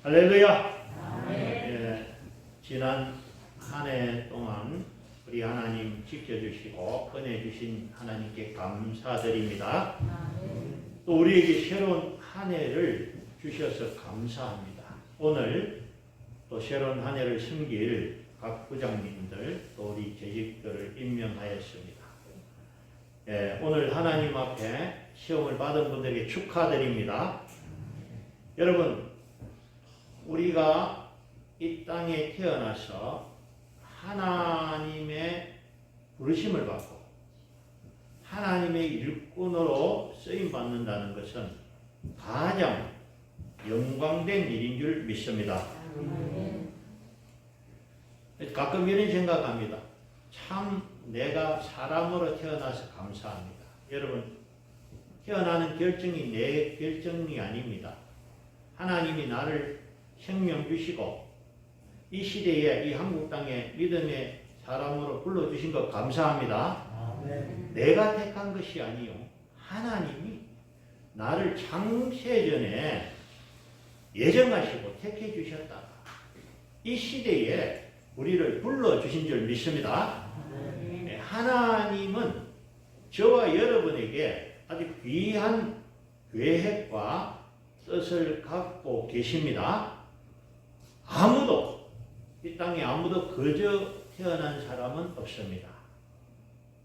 할렐루야. 예, 지난 한 해 동안 우리 하나님 지켜주시고 은혜 주신 하나님께 감사드립니다. 또 우리에게 새로운 한 해를 주셔서 감사합니다. 오늘 또 새로운 한 해를 섬길 각 부장님들 또 우리 재직들을 임명하였습니다. 예, 오늘 하나님 앞에 시험을 받은 분들에게 축하드립니다. 여러분, 우리가 이 땅에 태어나서 하나님의 부르심을 받고 하나님의 일꾼으로 쓰임받는다는 것은 가장 영광된 일인 줄 믿습니다. 가끔 이런 생각합니다. 참 내가 사람으로 태어나서 감사합니다. 여러분, 태어나는 결정이 내 결정이 아닙니다. 하나님이 나를 생명 주시고 이 시대에 이 한국 땅에 믿음의 사람으로 불러주신 것 감사합니다. 내가 택한 것이 아니요, 하나님이 나를 창세전에 예정하시고 택해 주셨다. 이 시대에 우리를 불러주신 줄 믿습니다. 하나님은 저와 여러분에게 아주 귀한 계획과 뜻을 갖고 계십니다. 아무도, 이 땅에 아무도 그저 태어난 사람은 없습니다.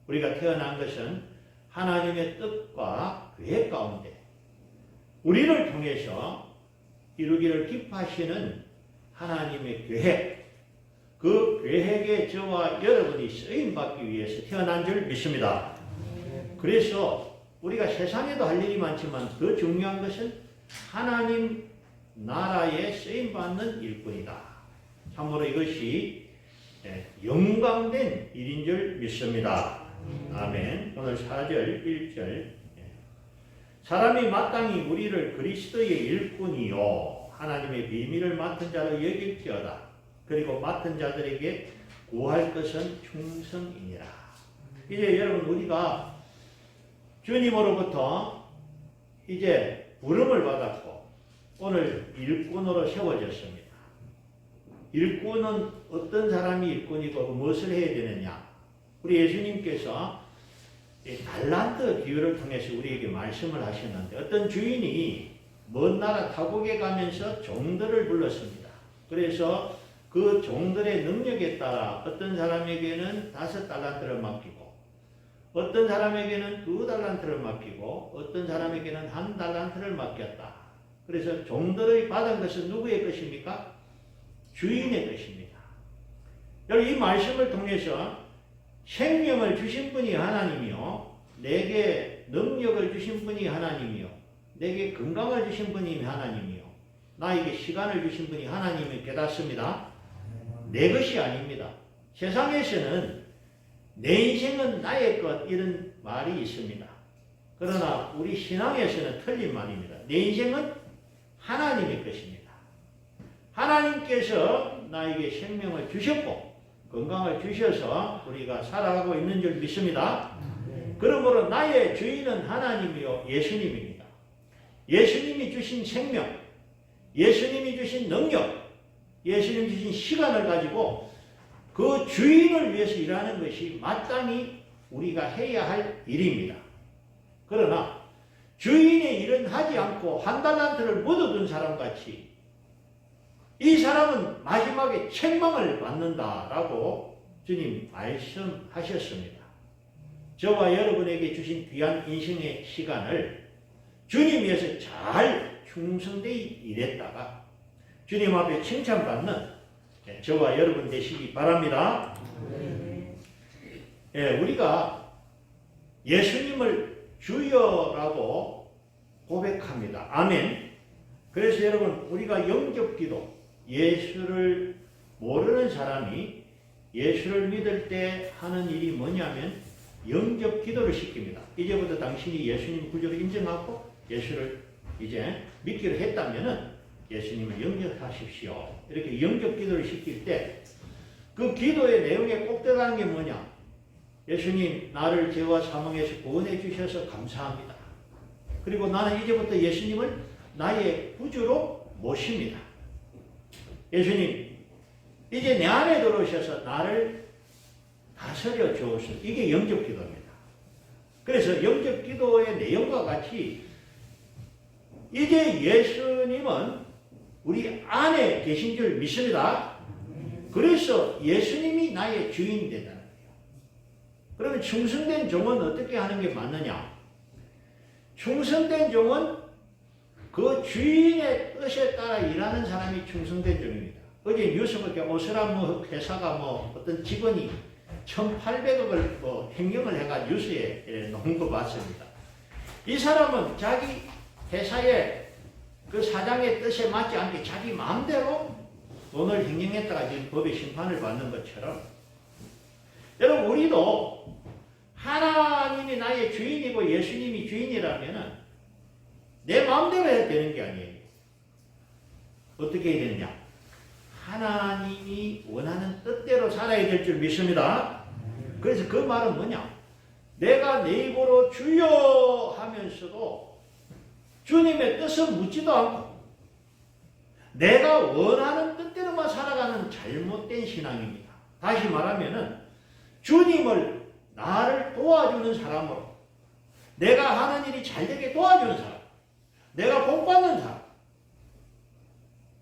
우리가 태어난 것은 하나님의 뜻과 계획 가운데 우리를 통해서 이루기를 기뻐하시는 하나님의 계획, 그 계획에 저와 여러분이 쓰임받기 위해서 태어난 줄 믿습니다. 그래서 우리가 세상에도 할 일이 많지만 더 중요한 것은 하나님 나라에 쓰임받는 일꾼이다. 참으로 이것이 영광된 일인 줄 믿습니다. 아멘. 오늘 4절, 1절. 사람이 마땅히 우리를 그리스도의 일꾼이요 하나님의 비밀을 맡은 자로 여길지어다. 그리고 맡은 자들에게 구할 것은 충성이니라. 이제 여러분, 우리가 주님으로부터 이제 부름을 받았고 오늘 일꾼으로 세워졌습니다. 일꾼은 어떤 사람이 일꾼이고 무엇을 해야 되느냐? 우리 예수님께서 달란트 비유를 통해서 우리에게 말씀을 하셨는데, 어떤 주인이 먼 나라 타국에 가면서 종들을 불렀습니다. 그래서 그 종들의 능력에 따라 어떤 사람에게는 5달란트를 맡기고 어떤 사람에게는 2달란트를 맡기고 어떤 사람에게는 1달란트를 맡겼다. 그래서 종들의 받은 것은 누구의 것입니까? 주인의 것입니다. 여러분, 이 말씀을 통해서 생명을 주신 분이 하나님이요, 내게 능력을 주신 분이 하나님이요, 내게 건강을 주신 분이 하나님이요, 나에게 시간을 주신 분이 하나님을 깨닫습니다. 내 것이 아닙니다. 세상에서는 내 인생은 나의 것, 이런 말이 있습니다. 그러나 우리 신앙에서는 틀린 말입니다. 내 인생은 하나님의 것입니다. 하나님께서 나에게 생명을 주셨고 건강을 주셔서 우리가 살아가고 있는 줄 믿습니다. 그러므로 나의 주인은 하나님이요 예수님입니다. 예수님이 주신 생명, 예수님이 주신 능력, 예수님이 주신 시간을 가지고 그 주인을 위해서 일하는 것이 마땅히 우리가 해야 할 일입니다. 그러나 주인의 일은 하지 않고 1달란트를 묻어둔 사람같이 이 사람은 마지막에 책망을 받는다라고 주님 말씀하셨습니다. 저와 여러분에게 주신 귀한 인생의 시간을 주님 위해서 잘 충성되이 일했다가 주님 앞에 칭찬받는 저와 여러분 되시기 바랍니다. 우리가 예수님을 주여라고 고백합니다. 아멘. 그래서 여러분, 우리가 영접기도, 예수를 모르는 사람이 예수를 믿을 때 하는 일이 뭐냐면 영접기도를 시킵니다. 이제부터 당신이 예수님 구주를 인정하고 예수를 이제 믿기로 했다면은 예수님을 영접하십시오. 이렇게 영접기도를 시킬 때 그 기도의 내용에 꼭 들어가는 게 뭐냐? 예수님, 나를 죄와 사망에서 구원해 주셔서 감사합니다. 그리고 나는 이제부터 예수님을 나의 구주로 모십니다. 예수님 이제 내 안에 들어오셔서 나를 다스려 주옵소서. 이게 영접 기도입니다. 그래서 영접 기도의 내용과 같이 이제 예수님은 우리 안에 계신 줄 믿습니다. 그래서 예수님이 나의 주인 되다는 거예요. 그러면 충성된 종은 어떻게 하는 게 맞느냐? 충성된 종은 그 주인의 뜻에 따라 일하는 사람이 충성된 종입니다. 어제 뉴스 볼게 오스람 회사가 어떤 직원이 1,800억을 횡령을 해가 뉴스에 놓은 거 봤습니다. 이 사람은 자기 회사의 그 사장의 뜻에 맞지 않게 자기 마음대로 돈을 횡령했다가 지금 법의 심판을 받는 것처럼 여러분 우리도 하나님이 나의 주인이고 예수님이 주인이라면 내 마음대로 해야 되는 게 아니에요. 어떻게 해야 되느냐? 하나님이 원하는 뜻대로 살아야 될 줄 믿습니다. 그래서 그 말은 뭐냐? 내가 내 입으로 주여 하면서도 주님의 뜻을 묻지도 않고 내가 원하는 뜻대로만 살아가는 잘못된 신앙입니다. 다시 말하면은 주님을 나를 도와주는 사람으로 내가 하는 일이 잘되게 도와주는 사람, 내가 복받는 사람.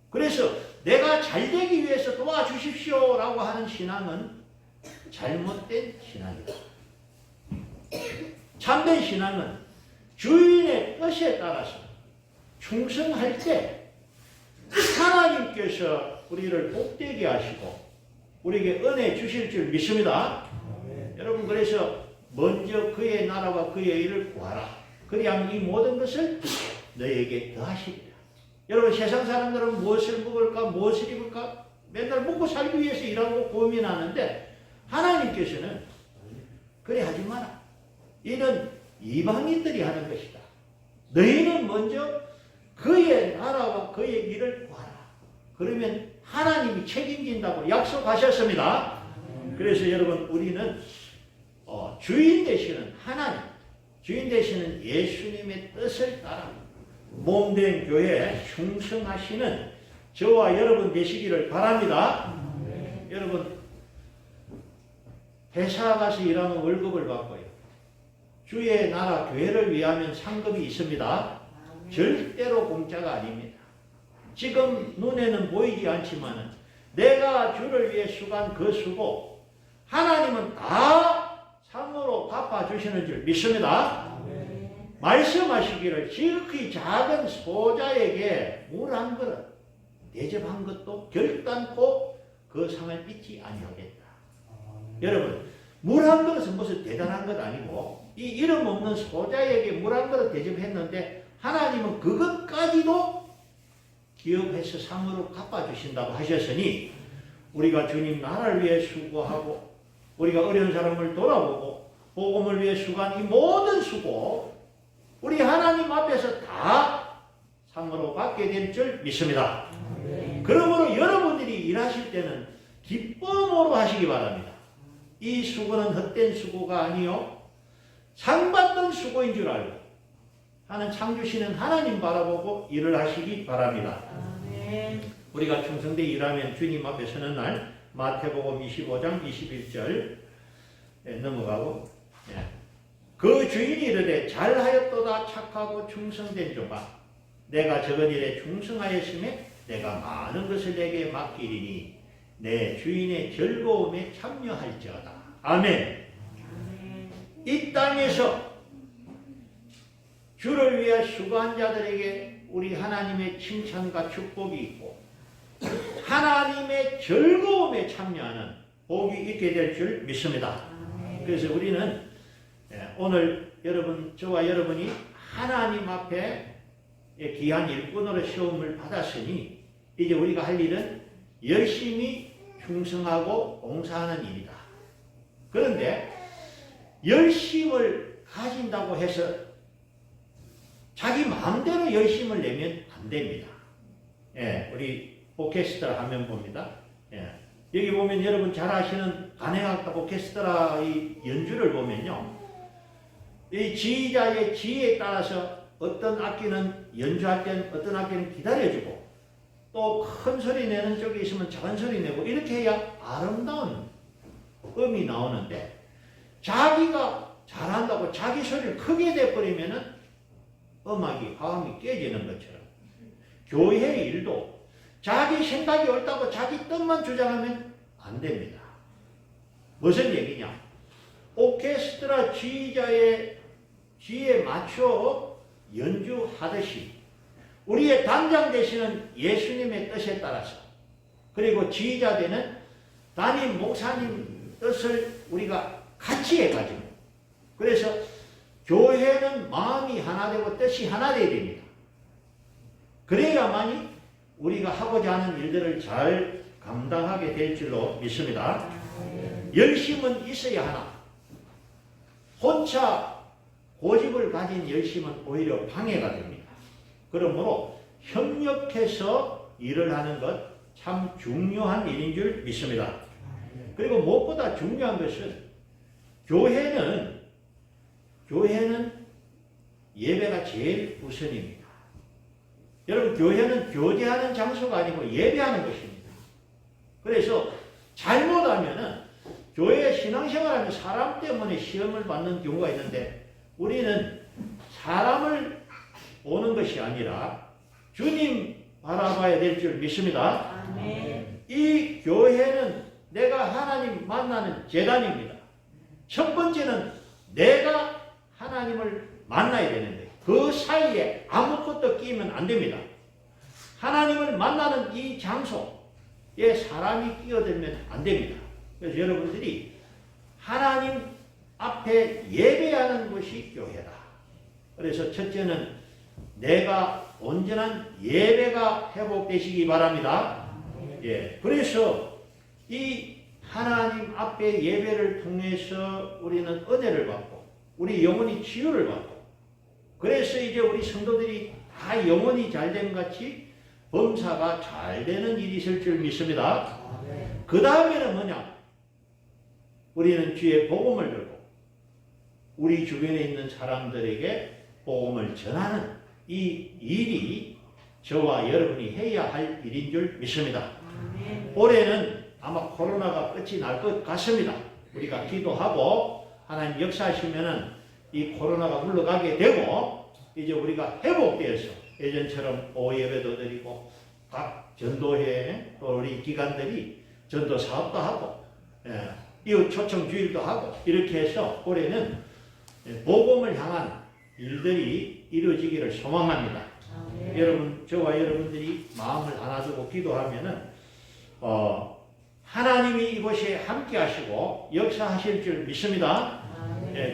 그래서 내가 잘되기 위해서 도와주십시오라고 하는 신앙은 잘못된 신앙이다. 참된 신앙은 주인의 뜻에 따라서 충성할 때 하나님께서 우리를 복되게 하시고 우리에게 은혜 주실 줄 믿습니다. 여러분 그래서 먼저 그의 나라와 그의 일을 구하라. 그리하면 이 모든 것을 너에게 더하시리라. 여러분 세상 사람들은 무엇을 먹을까 무엇을 입을까 맨날 먹고 살기 위해서 일하고 고민하는데 하나님께서는 그래 하지 마라. 이는 이방인들이 하는 것이다. 너희는 먼저 그의 나라와 그의 일을 구하라. 그러면 하나님이 책임진다고 약속하셨습니다. 그래서 여러분 우리는 주인 되시는 하나님, 주인 되시는 예수님의 뜻을 따라 몸된 교회에 충성하시는 저와 여러분 되시기를 바랍니다. 여러분 회사 가서 일하면 월급을 받고요. 주의 나라 교회를 위하면 상급이 있습니다. 절대로 공짜가 아닙니다. 지금 눈에는 보이지 않지만 내가 주를 위해 수고한 그 수고 하나님은 다 상으로 갚아주시는 줄 믿습니다. 말씀하시기를 지극히 작은 소자에게 물 한 그릇 대접한 것도 결단코 그 상을 잊지 아니하겠다. 여러분 물 한 그릇은 무슨 대단한 것 아니고 이 이름 없는 소자에게 물 한 그릇 대접했는데 하나님은 그것까지도 기업해서 상으로 갚아주신다고 하셨으니 우리가 주님 나라를 위해 수고하고 우리가 어려운 사람을 돌아보고 복음을 위해 수고한 이 모든 수고 우리 하나님 앞에서 다 상으로 받게 될 줄 믿습니다. 그러므로 여러분들이 일하실 때는 기쁨으로 하시기 바랍니다. 이 수고는 헛된 수고가 아니요 상 받는 수고인 줄 알고 하는 창조시는 하나님 바라보고 일을 하시기 바랍니다. 우리가 충성되게 일하면 주님 앞에 서는 날 마태복음 25장 21절 넘어가고 그 주인이 이르되 잘하였도다 착하고 충성된 종아 내가 적은 일에 충성하였음에 내가 많은 것을 내게 맡기리니 내 주인의 즐거움에 참여할지어다. 아멘. 이 땅에서 주를 위해 수고한 자들에게 우리 하나님의 칭찬과 축복이 있고 하나님의 즐거움에 참여하는 복이 있게 될 줄 믿습니다. 그래서 우리는 오늘 저와 여러분이 하나님 앞에 귀한 일꾼으로 시험을 받았으니 이제 우리가 할 일은 열심히 충성하고 봉사하는 일이다. 그런데 열심을 가진다고 해서 자기 마음대로 열심을 내면 안 됩니다. 우리 오케스트라 화면 봅니다. 여기 보면 여러분 잘 아시는 간해악단 오케스트라 이 연주를 보면요. 이 지휘자의 지혜에 따라서 어떤 악기는 연주할 때는 어떤 악기는 기다려주고 또 큰 소리 내는 쪽에 있으면 작은 소리 내고 이렇게 해야 아름다운 음이 나오는데 자기가 잘한다고 자기 소리를 크게 내버리면은 음악이 화음이 깨지는 것처럼 교회 일도 자기 생각이 옳다고 자기 뜻만 주장하면 안 됩니다. 무슨 얘기냐? 오케스트라 지휘자의 지에 맞춰 연주하듯이 우리의 단장 되시는 예수님의 뜻에 따라서 그리고 지휘자 되는 담임 목사님 뜻을 우리가 같이 해가지고 그래서 교회는 마음이 하나 되고 뜻이 하나 되어야 됩니다. 그래야만이 우리가 하고자 하는 일들을 잘 감당하게 될 줄로 믿습니다. 열심은 있어야 하나 혼자 고집을 가진 열심은 오히려 방해가 됩니다. 그러므로 협력해서 일을 하는 것 참 중요한 일인 줄 믿습니다. 그리고 무엇보다 중요한 것은 교회는 예배가 제일 우선입니다. 여러분 교회는 교제하는 장소가 아니고 예배하는 것입니다. 그래서 잘못하면은 교회 신앙생활하면 사람 때문에 시험을 받는 경우가 있는데 우리는 사람을 보는 것이 아니라 주님 바라봐야 될 줄 믿습니다. 아멘. 이 교회는 내가 하나님 만나는 제단입니다. 첫 번째는 내가 하나님을 만나야 되는데 그 사이에 아무것도 끼면 안 됩니다. 하나님을 만나는 이 장소에 사람이 끼어들면 안 됩니다. 그래서 여러분들이 하나님 앞에 예배하는 것이 교회다. 그래서 첫째는 내가 온전한 예배가 회복되시기 바랍니다. 예, 그래서 이 하나님 앞에 예배를 통해서 우리는 은혜를 받고 우리 영혼이 치유를 받고 그래서 이제 우리 성도들이 다 영혼이 잘된 같이 범사가 잘 되는 일이 있을 줄 믿습니다. 그 다음에는 뭐냐? 우리는 주의 복음을 들고 우리 주변에 있는 사람들에게 복음을 전하는 이 일이 저와 여러분이 해야 할 일인 줄 믿습니다. 올해는 아마 코로나가 끝이 날 것 같습니다. 우리가 기도하고 하나님 역사하시면은 이 코로나가 물러가게 되고 이제 우리가 회복되어서 예전처럼 오예배도 드리고 각 전도회 또 우리 기관들이 전도 사업도 하고 이웃 초청 주일도 하고 이렇게 해서 올해는 복음을 향한 일들이 이루어지기를 소망합니다. 여러분, 저와 여러분들이 마음을 하나 두고 기도하면은 하나님이 이곳에 함께 하시고 역사하실 줄 믿습니다.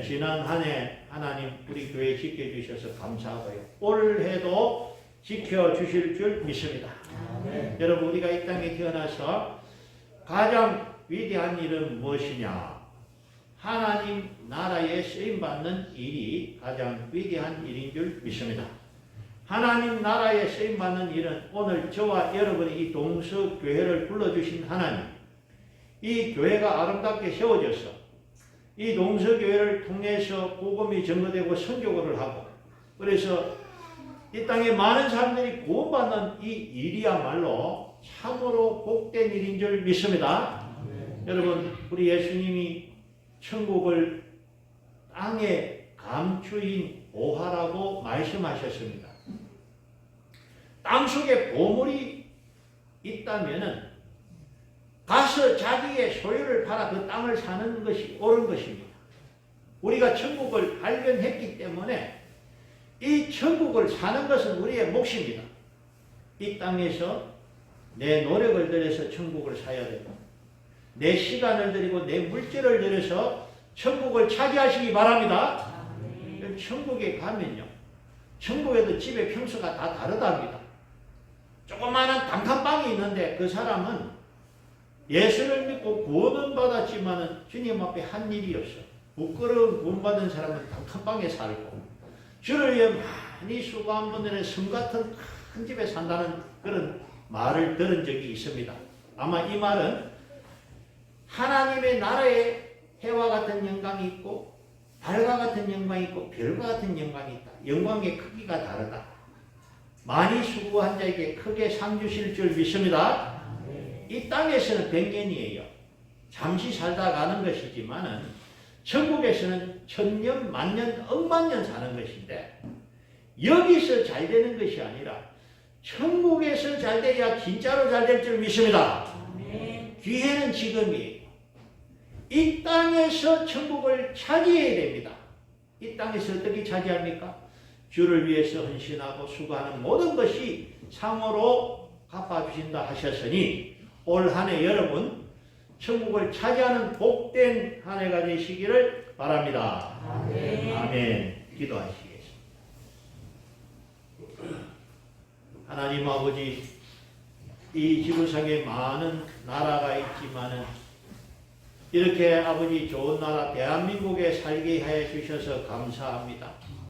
지난 한 해 하나님 우리 교회 지켜주셔서 감사하고요. 올해도 지켜주실 줄 믿습니다. 여러분, 우리가 이 땅에 태어나서 가장 위대한 일은 무엇이냐? 하나님 나라에 쓰임받는 일이 가장 위대한 일인 줄 믿습니다. 하나님 나라에 쓰임받는 일은 오늘 저와 여러분의 이 동서교회를 불러주신 하나님, 이 교회가 아름답게 세워져서 이 동서교회를 통해서 복음이 전거되고 선교를 하고 그래서 이 땅에 많은 사람들이 구원받는 이 일이야말로 참으로 복된 일인 줄 믿습니다. 여러분, 우리 예수님이 천국을 땅에 감추인 보화라고 말씀하셨습니다. 땅속에 보물이 있다면은 가서 자기의 소유를 팔아 그 땅을 사는 것이 옳은 것입니다. 우리가 천국을 발견했기 때문에 이 천국을 사는 것은 우리의 몫입니다. 이 땅에서 내 노력을 들여서 천국을 사야 되고 내 시간을 들이고 내 물질을 들여서 천국을 차지하시기 바랍니다. 천국에 가면요, 천국에도 집의 평수가 다 다르답니다. 조그마한 단칸방이 있는데 그 사람은 예수를 믿고 구원은 받았지만은 주님 앞에 한 일이 없어. 부끄러운 구원받은 사람은 단칸방에 살고 주를 위해 많이 수고한 분들은 섬 같은 큰 집에 산다는 그런 말을 들은 적이 있습니다. 아마 이 말은 하나님의 나라에 해와 같은 영광이 있고 달과 같은 영광이 있고 별과 같은 영광이 있다. 영광의 크기가 다르다. 많이 수고한 자에게 크게 상 주실 줄 믿습니다. 이 땅에서는 100년이에요. 잠시 살다 가는 것이지만은 천국에서는 1000년, 만년, 억만년 사는 것인데 여기서 잘 되는 것이 아니라 천국에서 잘 돼야 진짜로 잘 될 줄 믿습니다. 기회는 지금이에요. 이 땅에서 천국을 차지해야 됩니다. 이 땅에서 어떻게 차지합니까? 주를 위해서 헌신하고 수고하는 모든 것이 상으로 갚아주신다 하셨으니 올 한 해 여러분 천국을 차지하는 복된 한 해가 되시기를 바랍니다. 아멘. 아멘. 기도하시겠습니다. 하나님 아버지, 이 지구상에 많은 나라가 있지만은 이렇게 아버지 좋은 나라 대한민국에 살게 하여 주셔서 감사합니다.